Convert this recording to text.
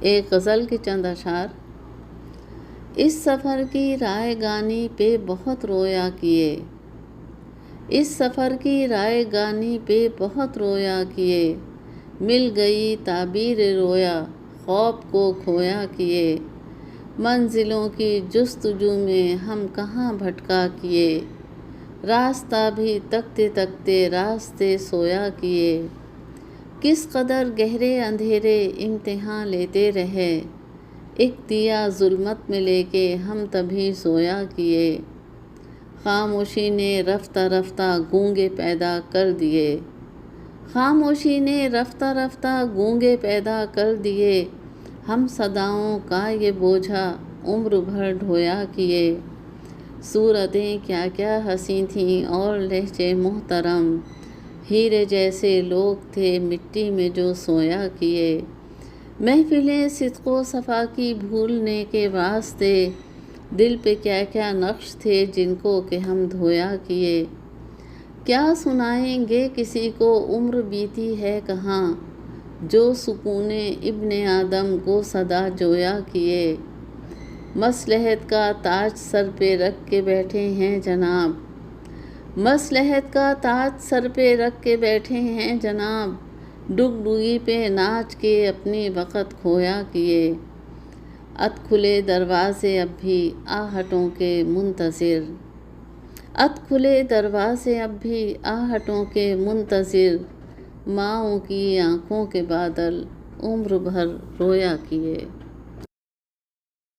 ایک غزل کے چند اشعار۔ اس سفر کی رائے گانی پہ بہت رویا کیے، اس سفر کی رائے گانی پہ بہت رویا کیے، مل گئی تعبیر رویا خواب کو کھویا کیے، منزلوں کی جستجو میں ہم کہاں بھٹکا کیے، راستہ بھی تکتے تکتے راستے سویا کیے، کس قدر گہرے اندھیرے امتحان لیتے رہے، ایک دیا ظلمت میں لے کے ہم تبھی سویا کیے، خاموشی نے رفتہ رفتہ گونگے پیدا کر دیے، خاموشی نے رفتہ رفتہ گونگے پیدا کر دیے، ہم صداؤں کا یہ بوجھا عمر بھر ڈھویا کیے، صورتیں کیا کیا حسین تھیں اور لہجے محترم، ہیرے جیسے لوگ تھے مٹی میں جو سویا کیے، محفلیں صدق و صفا کی بھولنے کے واسطے، دل پہ کیا کیا نقش تھے جن کو کہ ہم دھویا کیے، کیا سنائیں گے کسی کو عمر بیتی ہے کہاں، جو سکون ابن آدم کو صدا جویا کیے، مصلحت کا تاج سر پہ رکھ کے بیٹھے ہیں جناب، مصلحت کا تاج سر پہ رکھ کے بیٹھے ہیں جناب، ڈگڈگی پہ ناچ کے اپنی وقت کھویا کیے، ات کھلے دروازے اب بھی آہٹوں کے منتظر، ات کھلے دروازے اب بھی آہٹوں کے منتظر، ماؤں کی آنکھوں کے بادل عمر بھر رویا کیے۔